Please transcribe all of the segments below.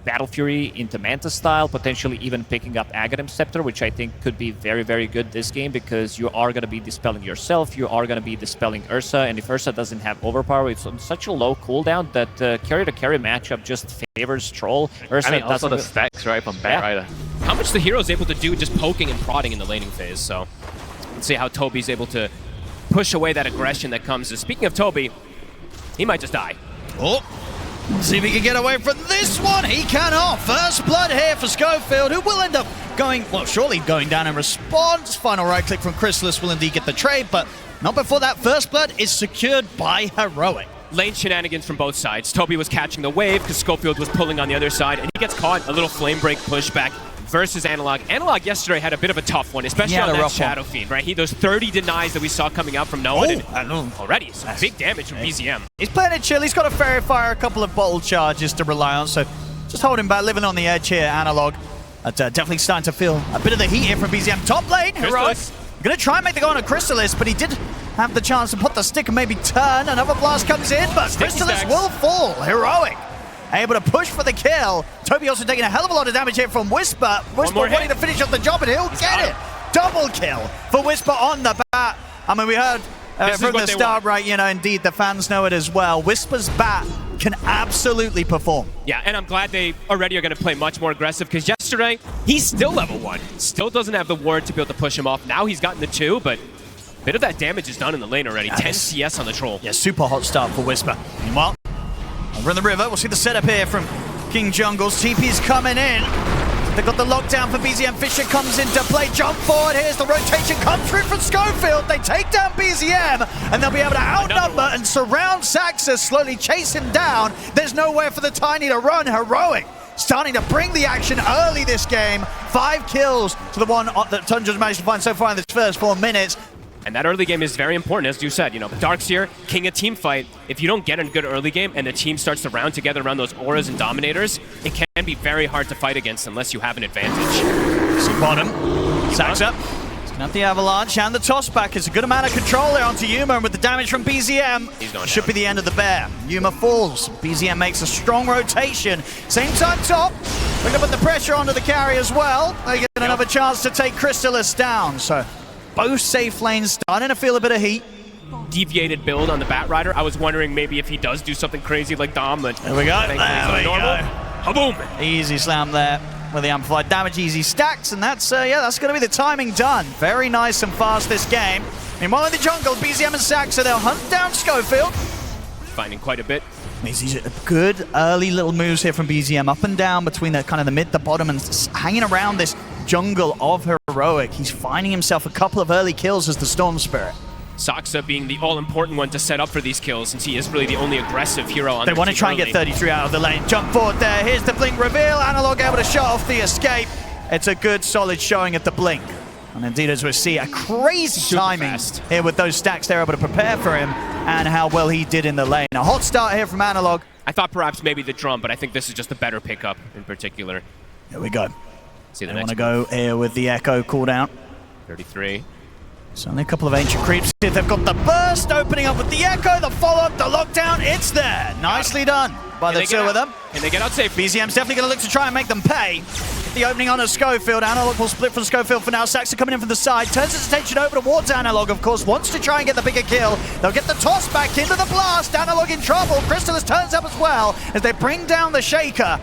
Battle Fury into Manta style, potentially even picking up Aghanim Scepter, which I think could be very, very good this game because you are going to be dispelling yourself, you are going to be dispelling Ursa, and if Ursa doesn't have overpower, it's on such a low cooldown that carry-to-carry matchup just favors Troll. Ursa, I mean, also the stacks, right, from Batrider. How much the hero's able to do just poking and prodding in the laning phase, so let's see how Toby's able to push away that aggression that comes. Speaking of Toby, he might just die. Oh, see if he can get away from this one. He cannot. First blood here for Schofield, who will end up going, well, surely going down in response. Final right click from Chrysalis will indeed get the trade, but not before that first blood is secured by Heroic. Lane shenanigans from both sides. Toby was catching the wave because Schofield was pulling on the other side, and he gets caught. A little flame break pushback versus Analog. Analog yesterday had a bit of a tough one, especially on that Shadow Fiend, right? Those 30 denies that we saw coming out from Noah. Already, some big damage from BZM. He's playing it chill. He's got a Fairy Fire, a couple of bottle charges to rely on, so just hold him back, living on the edge here, Analog. Definitely starting to feel a bit of the heat here from BZM. Top lane, Heroic. Gonna try and make the go on a Chrysalis, but he did have the chance to put the stick and maybe turn. Another blast comes in, but Chrysalis will fall. Heroic able to push for the kill. Toby also taking a hell of a lot of damage here from Whisper. Whisper wanting to finish off the job, and he'll get it. Double kill for Whisper on the bat. I mean, we heard from the start, right, you know, indeed, the fans know it as well. Whisper's bat can absolutely perform. Yeah, and I'm glad they already are going to play much more aggressive, because yesterday, he's still level 1. Still doesn't have the ward to be able to push him off. Now he's gotten the 2, but a bit of that damage is done in the lane already. 10 CS on the Troll. Yeah, super hot start for Whisper. Meanwhile, over in the river, we'll see the setup here from King Jungles. TP's coming in. They've got the lockdown for BZM. Fisher comes into play. Jump forward. Here's the rotation. Come through from Schofield. They take down BZM, and they'll be able to outnumber and surround Saxa, slowly chase him down. There's nowhere for the Tiny to run. Heroic starting to bring the action early this game. 5 kills to the one that Tundra's managed to find so far in this first 4 minutes. And that early game is very important, as you said. You know, Darkseer, king of team fight. If you don't get a good early game and the team starts to round together around those auras and dominators, it can be very hard to fight against unless you have an advantage. See bottom. Saxa. He's gonna have the avalanche and the toss back. It's a good amount of control there onto Yuma, and with the damage from BZM, should be the end of the bear. Yuma falls. BZM makes a strong rotation. Same time top. We're gonna put the pressure onto the carry as well. They get another chance to take Chrysalis down. So both safe lanes starting to feel a bit of heat. Deviated build on the Batrider. I was wondering maybe if he does do something crazy like Dom, but there we go. There we go. Boom! Easy slam there with the amplified damage, easy stacks, and that's that's going to be the timing done. Very nice and fast this game. Meanwhile in the jungle, BZM and Saxa, they'll hunt down Schofield. Finding quite a bit. These are good early little moves here from BZM, up and down between the kind of the mid, the bottom, and hanging around this jungle of Heroic. He's finding himself a couple of early kills as the Storm Spirit. Saxa being the all-important one to set up for these kills, since he is really the only aggressive hero on They want to try and get 33 out of the lane. Jump forward there. Here's the blink reveal. Analog able to shut off the escape. It's a good, solid showing at the blink. And indeed, as we see, a crazy timing here with those stacks. They're able to prepare for him and how well he did in the lane. A hot start here from Analog. I thought perhaps maybe the drum, but I think this is just a better pickup in particular. Here we go. See the they next want to go here with the Echo cooldown. 33. So only a couple of ancient creeps. They've got the burst opening up with the Echo, the follow-up, the lockdown. It's there. Nicely done by the two of them. And they get out safe. BZM's definitely going to look to try and make them pay. The opening on a Schofield. Analog will split from Schofield for now. Saxa coming in from the side. Turns his attention over towards Analog, of course. Wants to try and get the bigger kill. They'll get the toss back into the blast. Analog in trouble. Chrysalis turns up as well as they bring down the Shaker.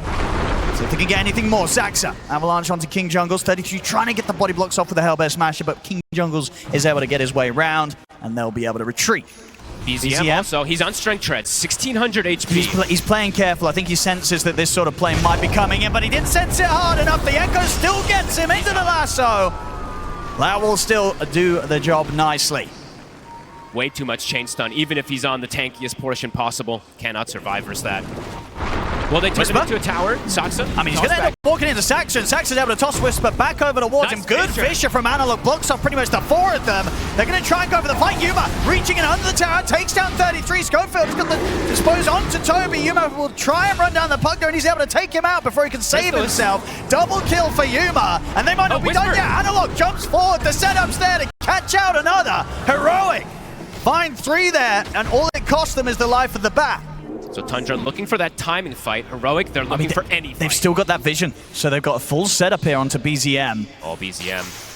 See if they can get anything more. Saxa. Avalanche onto King Jungles. 32 trying to get the body blocks off with the Hellbear Smasher, but King Jungles is able to get his way around, and they'll be able to retreat. BZM also, he's on strength treads, 1600 HP. He's playing careful. I think he senses that this sort of play might be coming in, but he didn't sense it hard enough. The Echo still gets him into the lasso. That will still do the job nicely. Way too much chain stun, even if he's on the tankiest portion possible. Cannot survive versus that. Well, they took him into a tower. Saxa. I mean, he's going to end up walking into Saxa, and Saxa's able to toss Whisper back over towards him. Good Fisher from Analog, blocks off pretty much the 4 of them. They're going to try and go for the fight. Yuma reaching in under the tower, takes down 33. Schofield has got the dispose onto Toby. Yuma will try and run down the puck there, and he's able to take him out before he can save himself. Double kill for Yuma, and they might not be done yet. Analog jumps forward. The setup's there to catch out another. Heroic. Find 3 there, and all it costs them is the life of the bat. So Tundra looking for that timing fight. Heroic, they're looking for any fight. They've still got that vision, so they've got a full setup here onto BZM. Oh, BZM.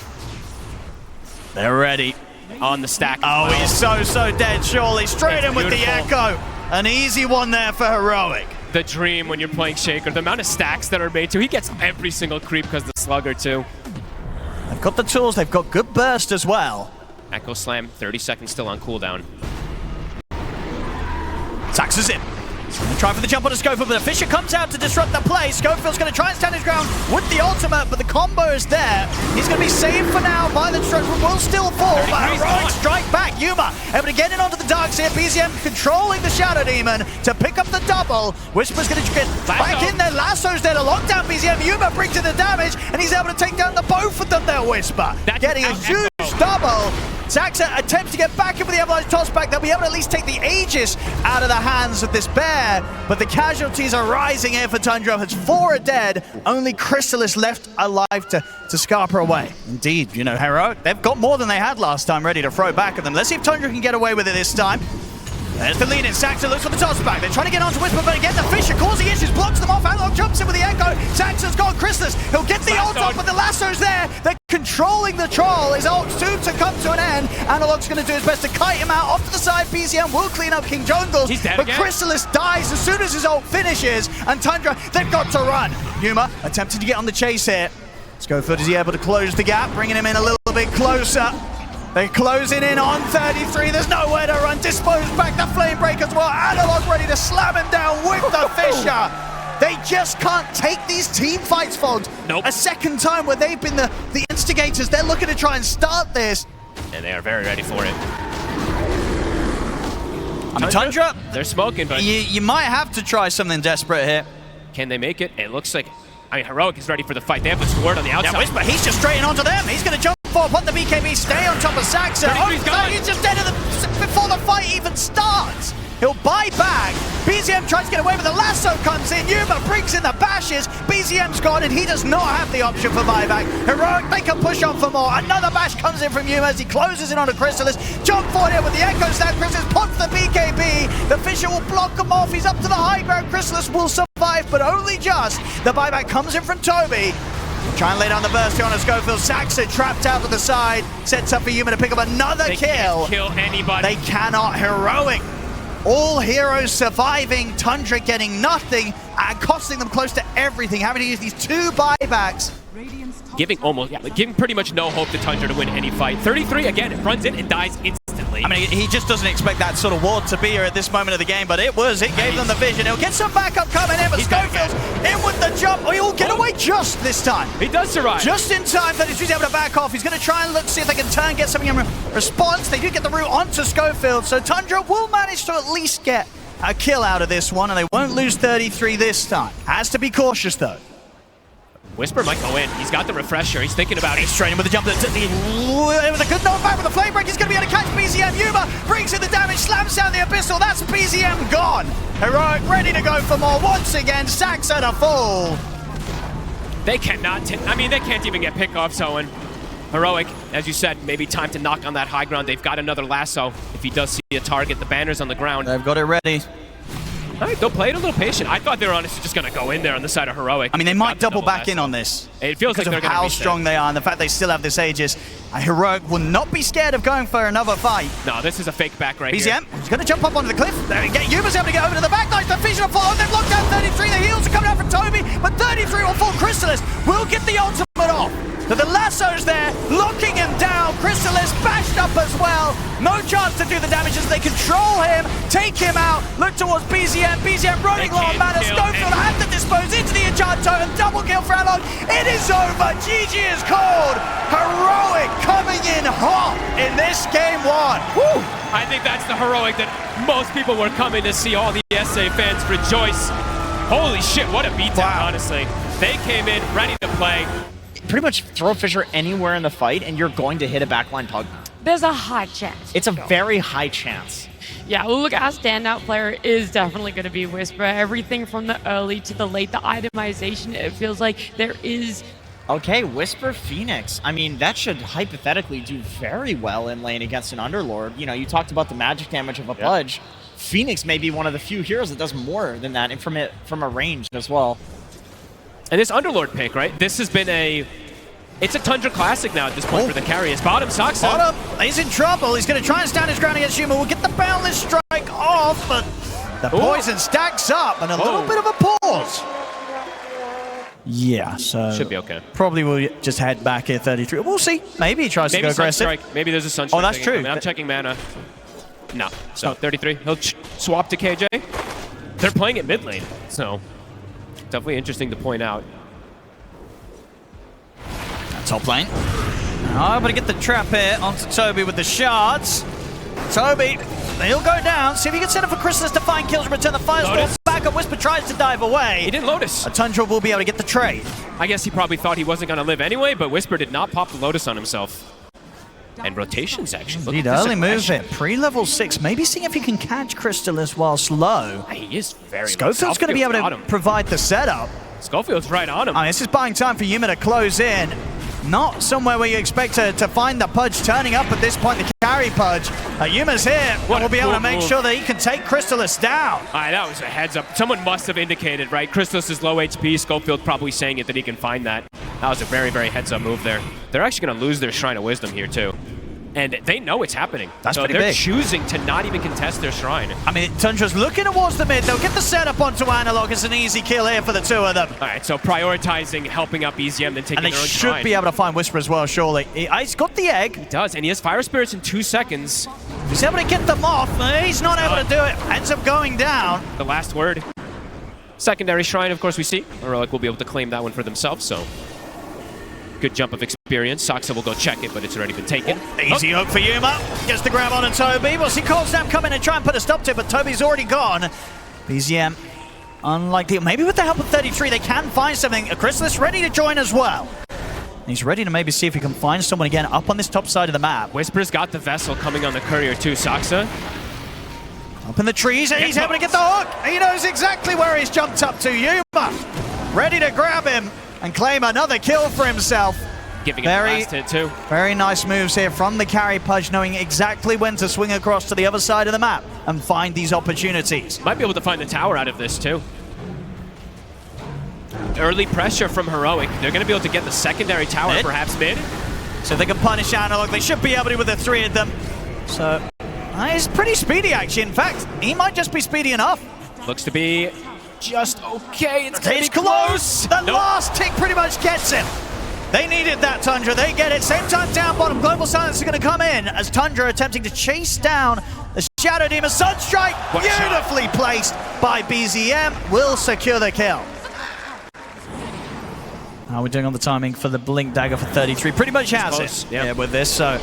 They're ready. On the stack. Oh, he's so dead, surely. Straight in with the Echo. An easy one there for Heroic. The dream when you're playing Shaker. The amount of stacks that are made too. He gets every single creep because the Slugger too. They've got the tools, they've got good burst as well. Echo Slam, 30 seconds still on cooldown. Sax is in. He's going to try for the jump on a Schofield, but the Fisher comes out to disrupt the play. Schofield's going to try and stand his ground with the ultimate, but the combo is there. He's going to be saved for now by the destruction. Will still fall, but Heroic strike back. Yuma able to get in onto the darks here. BZM controlling the Shadow Demon to pick up the double. Whisper's going to get back in there. Lasso's there to lock down BZM. Yuma brings in the damage, and he's able to take down the both of them there, Whisper. Getting a huge double. Saxa attempts to get back in with the Avalanche toss back. They'll be able to at least take the Aegis out of the hands of this bear, but the casualties are rising here for Tundra. It's 4 are dead, only Chrysalis left alive to scarper away. Indeed, you know, Heroic, they've got more than they had last time ready to throw back at them. Let's see if Tundra can get away with it this time. There's the lead in. Saxa looks for the toss back. They're trying to get onto Whisper, but again, the Fisher causing issues, blocks them off. Analog jumps in with the Echo. Saxa's got Chrysalis. He'll get the ult off, but the Lasso's there. They're controlling the Troll. His ult's soon to come to an end. Analog's going to do his best to kite him out. Off to the side, BZM will clean up King Jungles, but Chrysalis dies as soon as his ult finishes, and Tundra, they've got to run. Yuma attempting to get on the chase here. Schofield, is he able to close the gap, bringing him in a little bit closer. They're closing in on 33. There's nowhere to run. Dispose back the flame break as well. Analog ready to slam him down with the Fisher. They just can't take these team fights, Fogs. Nope. A second time where they've been the instigators. They're looking to try and start this. And they are very ready for it. Tundra, they're smoking, but you might have to try something desperate here. Can they make it? It looks like, I mean, Heroic is ready for the fight. They have the sword on the outside. Yeah, Whisper, he's just straight onto them. He's going to jump forward, put the BKB, stay on top of Saxa. Oh, he's just dead before the fight even starts. He'll buy back. BZM tries to get away, but the Lasso comes in. Yuma brings in the bashes. BZM's gone, and he does not have the option for buyback. Heroic, they can push on for more. Another bash comes in from Yuma as he closes in on a Chrysalis. Jump forward here with the Echo Stand. Chrysalis pops the BKB. The Fisher will block him off. He's up to the high ground. Chrysalis will survive, but only just. The buyback comes in from Toby. Try and lay down the burst here on a Schofield. Saxa trapped out to the side. Sets up for Yuma to pick up another kill. Can't kill anybody. They cannot. Heroic. All heroes surviving, Tundra getting nothing and costing them close to everything, having to use these 2 buybacks. Giving pretty much no hope to Tundra to win any fight. 33, again, it runs in and dies instantly. I mean, he just doesn't expect that sort of ward to be here at this moment of the game, but it gave them the vision. He'll get some backup coming in, but Schofield's in with the jump. Oh, he'll get away just this time. He does survive. Just in time that he's able to back off. He's going to try and look to see if they can turn, get something in response. They do get the route onto Schofield, so Tundra will manage to at least get a kill out of this one, and they won't lose 33 this time. Has to be cautious, though. Whisper might go in. He's got the refresher. He's thinking about it. He's training with the jump. With a good knockback with the flame break. He's going to be able to catch BZM. Yuma brings in the damage, slams down the Abyssal. That's BZM gone. Heroic ready to go for more. Once again, Saxa to fall. They cannot, they can't even get pickoffs, Owen. Heroic, as you said, maybe time to knock on that high ground. They've got another lasso. If he does see a target, the banner's on the ground. They've got it ready. All right, they'll play it a little patient. I thought they were honestly just going to go in there on the side of Heroic. I mean, they might double back in on this. It feels like they're going to be how strong they are and the fact they still have this Aegis. Heroic will not be scared of going for another fight. No, this is a fake back right here. BZM is going to jump up onto the cliff. There we go. Yuma's able to get over to the back line. The Fisher will fall. They've locked down 33. The heals are coming out from Toby, but 33 will fall. Chrysalis will get the ultimate off. But the Lasso's there, locking him down. Chrysalis bashed up as well. No chance to do the damage as they control him, take him out, look towards BZM. BZM running low on mana. Schofield had to dispose into the Enchanted Totem. Double kill for Analog. It is over. GG is called. Heroic coming in hot in this game 1. Woo! I think that's the Heroic that most people were coming to see. All the SA fans rejoice. Holy shit, what a beatdown, honestly. They came in ready to play. Pretty much throw a Fisher anywhere in the fight and you're going to hit a backline pug. There's a high chance. It's a very high chance. Yeah, look, our standout player is definitely going to be Whisper. Everything from the early to the late, the itemization, it feels like there is... Okay, Whisper Phoenix. I mean, that should hypothetically do very well in lane against an Underlord. You know, you talked about the magic damage of a Pudge. Phoenix may be one of the few heroes that does more than that, and from a range as well. And this Underlord pick, right? This has been it's a Tundra classic now at this point for the carriers. Bottom, Saxa. Bottom, he's in trouble. He's going to try and stand his ground against Yuma. We'll get the boundless strike off, but the poison stacks up and a little bit of a pause. Yeah, so should be okay. Probably will just head back here 33. We'll see. Maybe he tries to go aggressive. Sunstrike. Maybe there's a Sunstrike. Oh, that's true. I'm checking mana. No. So 33. He'll swap to KJ. They're playing it mid lane, so definitely interesting to point out. Top lane. Oh, but to get the trap here onto Toby with the shards. Toby, he'll go down. See if he can set up for Chrysalis to find kills and return the firestorm back up. Whisper tries to dive away. He didn't Lotus. A Tundra will be able to get the trade. I guess he probably thought he wasn't going to live anyway, but Whisper did not pop the Lotus on himself. And rotations, actually. Indeed, early move it. Pre-level 6. Maybe seeing if he can catch Chrysalis whilst low. He is very Schofield's going to be able to provide the setup. Schofield's right on him. I mean, this is buying time for Yuma to close in. Not somewhere where you expect to find the Pudge turning up at this point, the carry Pudge. Yuma's here, and we'll be able to make sure that he can take Chrysalis down. All right, that was a heads up. Someone must have indicated, right? Chrysalis is low HP. Schofield probably saying it that he can find that. That was a very, very heads up move there. They're actually going to lose their Shrine of Wisdom here, too. And they know it's happening. That's so pretty they're big. choosing to not even contest their Shrine. I mean, Tundra's looking towards the mid. They'll get the setup onto Analog. It's an easy kill here for the two of them. All right, so prioritizing helping out BZM than taking and they their own should Shrine. be able to find Whisper as well, surely. He's got the egg. He does, and he has Fire Spirits in 2 seconds. He's able to get them off. He's not able to do it. Ends up going down. The last word. Secondary Shrine, of course, we see. Heroic will be able to claim that one for themselves, so good jump of experience. Saxa will go check it, but it's already been taken. Easy hook for Yuma. Gets the grab on Toby. We'll see Cold Snap come in and try and put a stop to it, but Toby's already gone. BZM, unlikely. Maybe with the help of 33, they can find something. Chrysalis ready to join as well. He's ready to maybe see if he can find someone again up on this top side of the map. Whisper's got the Vessel coming on the Courier too. Saxa. Up in the trees, and he's able to get the hook. He knows exactly where he's jumped up to. Yuma, ready to grab him and claim another kill for himself. Giving him the last hit too. Very nice moves here from the carry Pudge, knowing exactly when to swing across to the other side of the map and find these opportunities. Might be able to find the tower out of this too. Early pressure from Heroic. They're going to be able to get the secondary tower, perhaps mid. So they can punish Analog. They should be able to with the three of them. So he's pretty speedy, actually. In fact, he might just be speedy enough. Looks to be just okay. It's close. The last tick pretty much gets him. They needed that, Tundra. They get it. Same time down bottom. Global Silence is going to come in as Tundra attempting to chase down the Shadow Demon. Sunstrike, beautifully placed by BZM, will secure the kill. How are we doing on the timing for the Blink Dagger for 33? Pretty much has it. Yeah, with this. So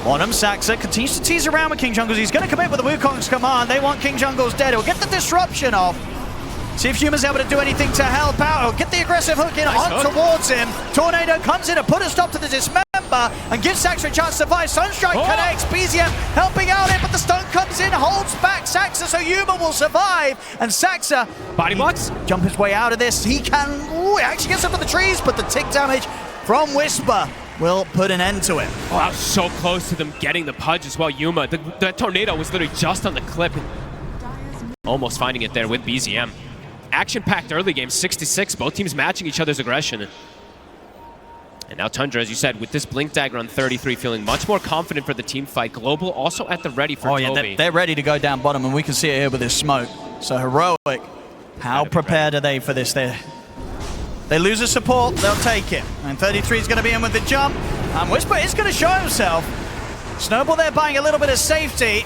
Bottom, Saxa continues to tease around with King Jungles. He's going to commit with the Wukong's command. They want King Jungles dead. He'll get the disruption off. See if Yuma's able to do anything to help out. He'll get the aggressive hook in towards him. Tornado comes in to put a stop to the dismember and gives Saxa a chance to survive. Sunstrike connects. BZM helping out here, but the stun comes in, holds back Saxa, so Yuma will survive. And Saxa, body blocks, jump his way out of this. He can, he actually gets up to the trees, but the tick damage from Whisper will put an end to it. Oh, I was so close to them getting the Pudge as well. Yuma, the tornado was literally just on the clip. Almost finding it there with BZM. Action-packed early game, 66. Both teams matching each other's aggression. And now Tundra, as you said, with this Blink Dagger on 33, feeling much more confident for the team fight. Global also at the ready for Toby. Yeah, they're ready to go down bottom, and we can see it here with this smoke. So Heroic, how prepared are they for this? They lose a support, they'll take it. And 33 is going to be in with the jump. And Whisper is going to show himself. Snowball there buying a little bit of safety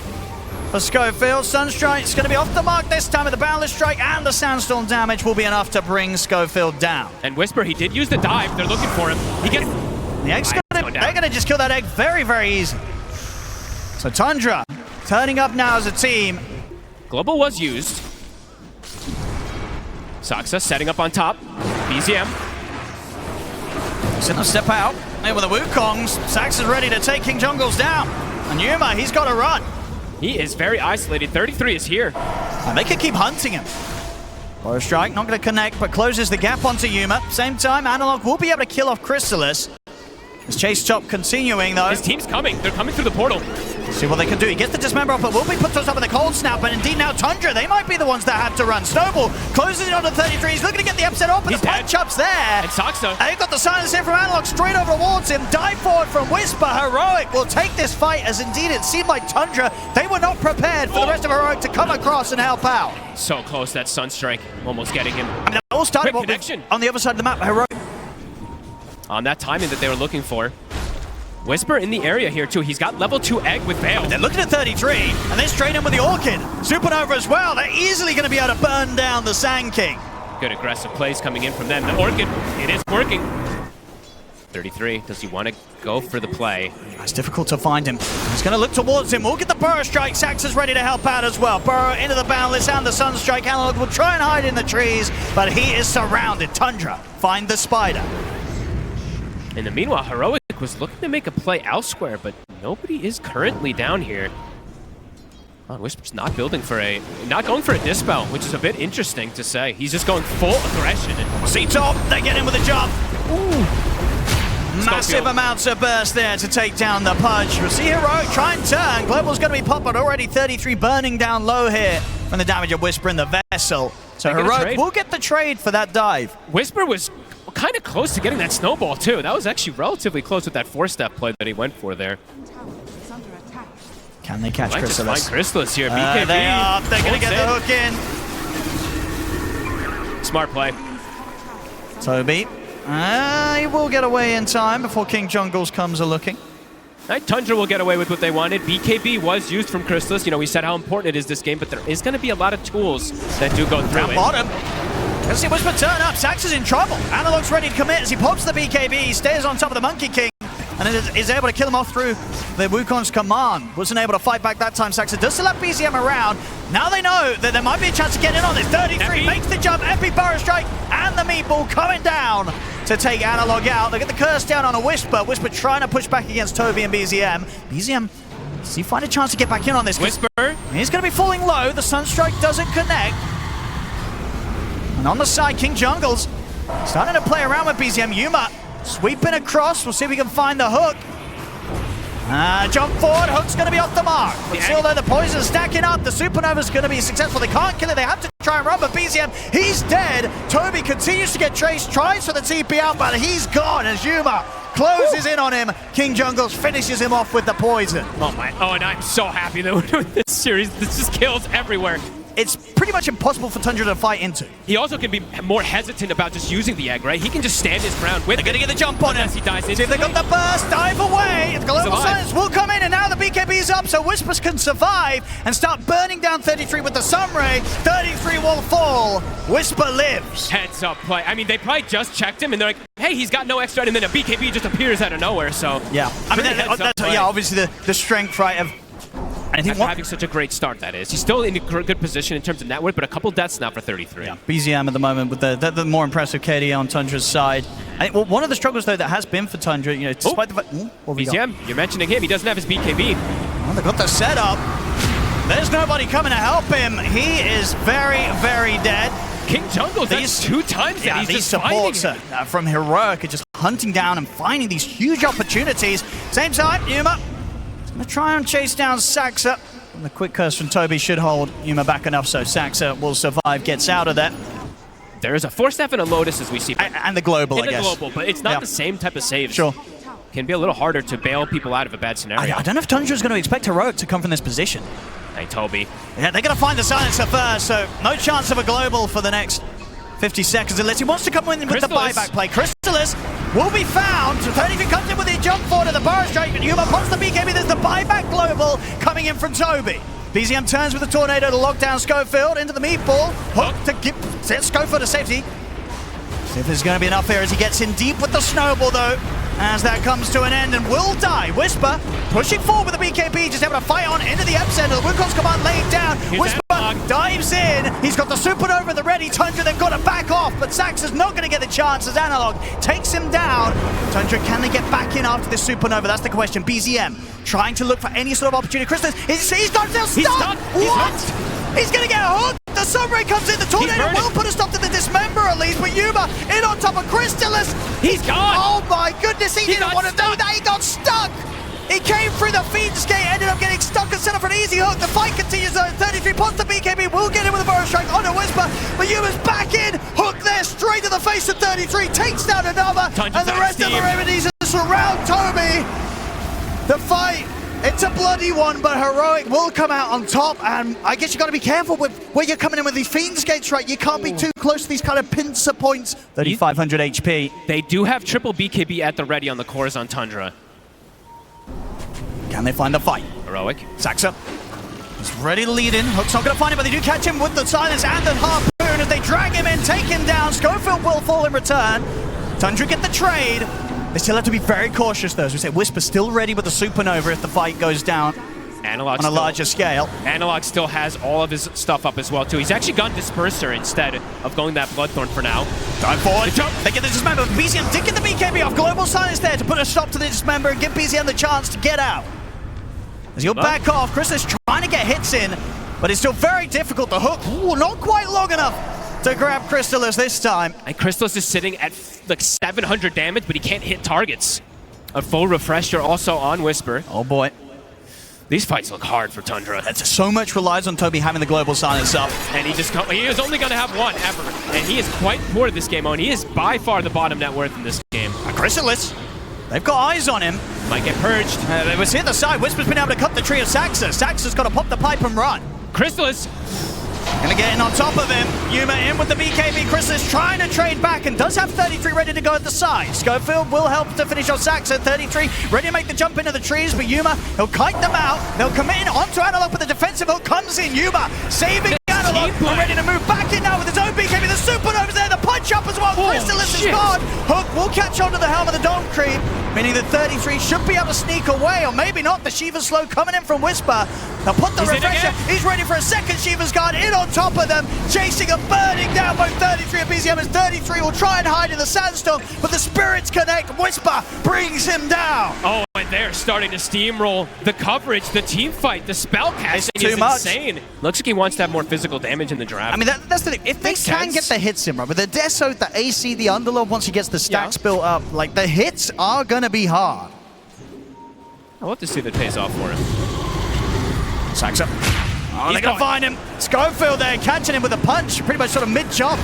for Schofield. Sunstrike's going to be off the mark this time with the Boundless Strike, and the Sandstorm damage will be enough to bring Schofield down. And Whisper, he did use the dive. They're looking for him. He gets the egg's they're going to just kill that egg very, very easy. So Tundra turning up now as a team. Global was used. Saxa setting up on top. BZM. He's going to step out. There with the Wukongs. Saxa's ready to take King Jungles down. And Yuma, he's got to run. He is very isolated. 33 is here. And they can keep hunting him. Low Strike, not going to connect, but closes the gap onto Yuma. Same time, Analog will be able to kill off Chrysalis. This chase top continuing, though. His team's coming. They're coming through the portal. See what they can do. He gets the dismember off, but will be put on top of the cold snap. And indeed now Tundra, they might be the ones that have to run. Snowball closes it on to 33. He's looking to get the upset off, but the punch-up's there. And Saxa. And they've got the silence here from Analog straight over towards him. Dive forward from Whisper. Heroic will take this fight, as indeed it seemed like Tundra, they were not prepared for the rest of Heroic to come across and help out. So close, that Sunstrike. Almost getting him. I mean, that all started Quick connection. on the other side of the map. Heroic. On that timing that they were looking for. Whisper in the area here too. He's got level 2 egg with Veil. They're looking at 33, and they're straight in with the Orchid. Supernova as well. They're easily going to be able to burn down the Sand King. Good aggressive plays coming in from them. The Orchid, it is working. 33, does he want to go for the play? It's difficult to find him. He's going to look towards him. We'll get the Burrow Strike. Sax is ready to help out as well. Burrow into the Boundless and the Sunstrike. Analog will try and hide in the trees, but he is surrounded. Tundra, find the Spider. In the meanwhile, Heroic was looking to make a play elsewhere, but nobody is currently down here. Oh, Whisper's not going for a dispel, which is a bit interesting to say. He's just going full aggression. C-top, they get in with a jump. Ooh. Massive amounts of burst there to take down the Pudge. We'll see Heroic try and turn. Global's going to be popped, but already 33 burning down low here from the damage of Whisper in the vessel. So Heroic will get the trade for that dive. Whisper was kind of close to getting that snowball too. That was actually relatively close with that 4-step play that he went for there. Can they catch Chrysalis? Find Chrysalis here. BKB. They are. They're going to get the hook in. Smart play. Toby. He will get away in time before King Jungles comes a-looking. Right, Tundra will get away with what they wanted. BKB was used from Chrysalis. You know, we said how important it is this game, but there is going to be a lot of tools that do go through it. Bottom. Let's see Whisper turn up. Sax is in trouble. Analog's ready to commit as he pops the BKB. He stays on top of the Monkey King and is able to kill him off through the Wukong's command. Wasn't able to fight back that time. Saxa does still have BZM around. Now they know that there might be a chance to get in on this. 33 makes the jump. Epi Burrow Strike and the Meatball coming down to take Analog out. They get the curse down on a Whisper. Whisper trying to push back against Toby and BZM. BZM, does he find a chance to get back in on this? Whisper. He's going to be falling low. The Sunstrike doesn't connect. And on the side, King Jungles starting to play around with BZM. Yuma sweeping across. We'll see if we can find the hook. Jump forward. Hook's going to be off the mark. But still, though, the poison's stacking up. The Supernova's going to be successful. They can't kill it. They have to try and run, but BZM, he's dead. Toby continues to get chased, tries for the TP out, but he's gone as Yuma closes in on him. King Jungles finishes him off with the poison. Oh, my. Oh, and I'm so happy that we're doing this series. This just kills everywhere. It's pretty much impossible for Tundra to fight into. He also can be more hesitant about just using the egg, right? He can just stand his ground with it. They're going to get the jump on him. He dies See if they got the burst, dive away. The Global Silence will come in, and now the BKB's up, so Whispers can survive and start burning down 33 with the Sunray. 33 will fall. Whisper lives. Heads up play. I mean, they probably just checked him, and they're like, hey, he's got no extra, and then a BKB just appears out of nowhere, so... Yeah, I mean, that's obviously the strength, right, of... I think having such a great start, that is. He's still in a good position in terms of net worth, but a couple deaths now for 33. Yeah. BZM at the moment with the more impressive KD on Tundra's side. I think, well, one of the struggles, though, that has been for Tundra, you know, despite the fact... BZM, you're mentioning him. He doesn't have his BKB. Well, they've got the setup. There's nobody coming to help him. He is very, very dead. King Jungle, that's 2 times that he's these just supports from Heroic are just hunting down and finding these huge opportunities. Same time, Yuma going to try and chase down Saxa. And the quick curse from Toby should hold Yuma back enough so Saxa will survive, gets out of there. There is a 4-step and a Lotus, as we see. And the Global, I guess. And the Global, but it's not the same type of saves. Sure. Can be a little harder to bail people out of a bad scenario. I don't know if Tundra's going to expect Heroic to come from this position. Hey, Toby. Yeah, they're going to find the silencer first, so no chance of a Global for the next 50 seconds unless he wants to come in with the buyback play. Chrysalis will be found. So 33 comes in with the jump forward to the Burrow Strike, but Yuma pops the BKB. There's the buyback Global coming in from Toby. BZM turns with the Tornado to lock down Schofield into the Meatball. Hook to set Schofield to safety. See if there's going to be enough here as he gets in deep with the Snowball, though, as that comes to an end and will die. Whisper pushing forward with the BKB, just able to fight on into the epicenter. The Wukong's command laid down. Whisper dives in. He's got the Supernova at the ready. Tundra then got to back off, but Sax is not going to get the chance as Analog takes him down. Tundra, can they get back in after this Supernova? That's the question. BZM trying to look for any sort of opportunity. Chrysalis, he's got himself stuck. What? He's going to get hooked. The the Sunray comes in, the Tornado will put a stop to the Dismember at least, but Yuma in on top of Crystalis. He's gone! Oh my goodness, he didn't want to do that, he got stuck! He came through the Fiend's Gate, ended up getting stuck and set up for an easy hook. The fight continues though. 33 pots to BKB, will get him with a Burrow Strike on a Whisper, but Yuma's back in, hook there, straight to the face of 33, takes down another, and the rest of the remedies surround Toby. The fight, it's a bloody one, but Heroic will come out on top, and I guess you got to be careful with where you're coming in with these Fiend's Gates, right? You can't be too close to these kind of pincer points. 3,500 HP. They do have triple BKB at the ready on the cores on Tundra. Can they find the fight? Heroic. Saxa is ready to lead in. Hook's not going to find him, but they do catch him with the silence and the harpoon as they drag him in, take him down. Schofield will fall in return. Tundra get the trade. They still have to be very cautious though. As we say, Whisper still ready with the Supernova if the fight goes down Analog on a larger scale. Analog still has all of his stuff up as well too. He's actually gone Disperser instead of going that Bloodthorn for now. Time forward. They get the Dismember. BZM did get the BKB off. Global Silence there to put a stop to the Dismember and give BZM the chance to get out. As he'll back off, Chris is trying to get hits in, but it's still very difficult. The hook, not quite long enough to grab Crystalis this time. And Crystalis is sitting at like 700 damage, but he can't hit targets. A full refresher also on Whisper. Oh boy. These fights look hard for Tundra. That's so much relies on Toby having the Global Silence up. And he is only going to have one ever. And he is quite poor this game on. He is by far the bottom net worth in this game. Crystalis, they've got eyes on him. Might get purged. It was hit the side. Whisper's been able to cut the tree of Saxa. Saxa's got to pop the pipe and run. Crystalis. Gonna get in on top of him. Yuma in with the BKB. Crystalis trying to trade back and does have 33 ready to go at the side. Schofield will help to finish off Saxa. 33 ready to make the jump into the trees, but Yuma, he'll kite them out. They'll come in onto Analog, but the defensive hook comes in. Yuma saving Analog. And ready to move back in now with his own BKB. The Supernova's there. The punch up as well. Crystalis is gone. Hook will catch onto the helm of the Dome Creep, meaning that 33 should be able to sneak away, or maybe not. The Shiva's slow coming in from Whisper. They'll put the refresher. He's ready for a second Shiva's guard in on top of them, chasing and burning down both 33 and BZM as 33 will try and hide in the sandstorm, but the spirits connect. Whisper brings him down. Oh, and they're starting to steamroll the coverage, the team fight, the spell casting is insane. Looks like he wants to have more physical damage in the draft. I mean, that's the thing. If they can get the hits in, right, with the Deso, the AC, the Underlord, once he gets the stacks built up, like, the hits are gonna be hard. I'll have to see if it pays off for him. Saxa. Oh, they're gonna find him. Schofield there, catching him with a punch, pretty much sort of mid-chop.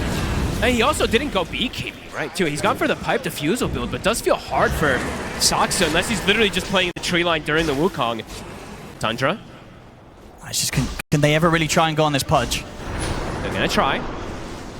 And he also didn't go BKB, right, too. He's gone for the pipe defusal build, but does feel hard for Saxa unless he's literally just playing the tree line during the Wukong. Tundra. It's just, can they ever really try and go on this pudge? They're gonna try.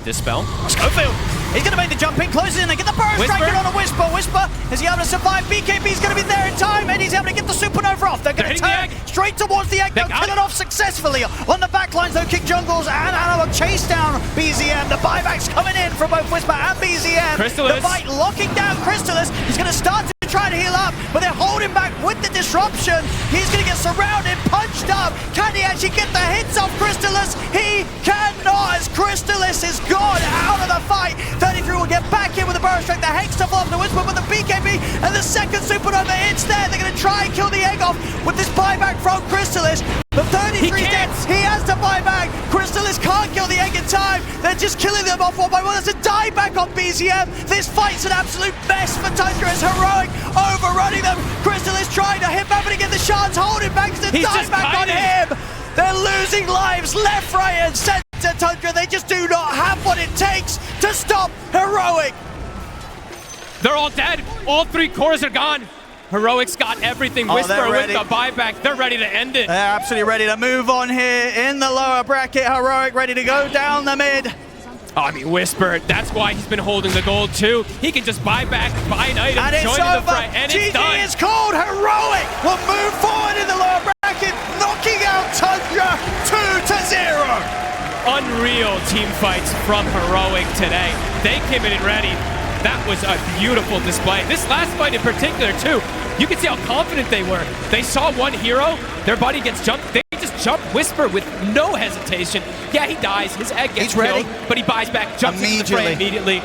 Dispel. Schofield. He's going to make the jump in, closes in, they get the Burrow Strike on a Whisper. Whisper, is he able to survive? BKB's going to be there in time, and he's able to get the Supernova off. They're going to turn straight towards the egg. They'll kill it off successfully. On the back lines, though, King Jungles and Analog chase down BZM. The buybacks coming in from both Whisper and BZM. Crystalis. The fight locking down Crystalis. He's going to start to try to heal up, but they're holding back with the disruption. He's going to get surrounded, punched up. Can he actually get the hits off Crystalis? He cannot, as Crystalis is gone out of the fight. 33 will get back in with the Burrow Strike. The Hex stuff off the Whisper with the BKB, and the second Supernova hits there. They're going to try and kill the egg off with this buyback from Crystalis. But 33's dead. He has to buy back. Crystalis can't kill the egg in time. They're just killing them off one by one. There's a dieback on BZM. This fight's an absolute mess for Tundra as Heroic overrunning them. Crystalis trying to hit back, but again the shards holding back. The dieback on him. They're losing lives left, right, and center. Tundra, they just do not have what it takes to stop Heroic. They're all dead. All three cores are gone. Heroic's got everything. Whisper with the buyback. They're ready to end it. They're absolutely ready to move on here in the lower bracket. Heroic ready to go down the mid. Oh, I mean, Whisper, that's why he's been holding the gold too. He can just buy back, buy an item, and join in the fray, and it's done. GG is called. Heroic will move forward in the lower bracket, knocking out Tundra 2-0. Unreal team fights from Heroic today. They came in and ready. That was a beautiful display. This last fight in particular, too, you can see how confident they were. They saw one hero, their buddy gets jumped, they just jump Whisper with no hesitation. Yeah, he dies, his egg gets killed, but he buys back, jumps into the fray immediately.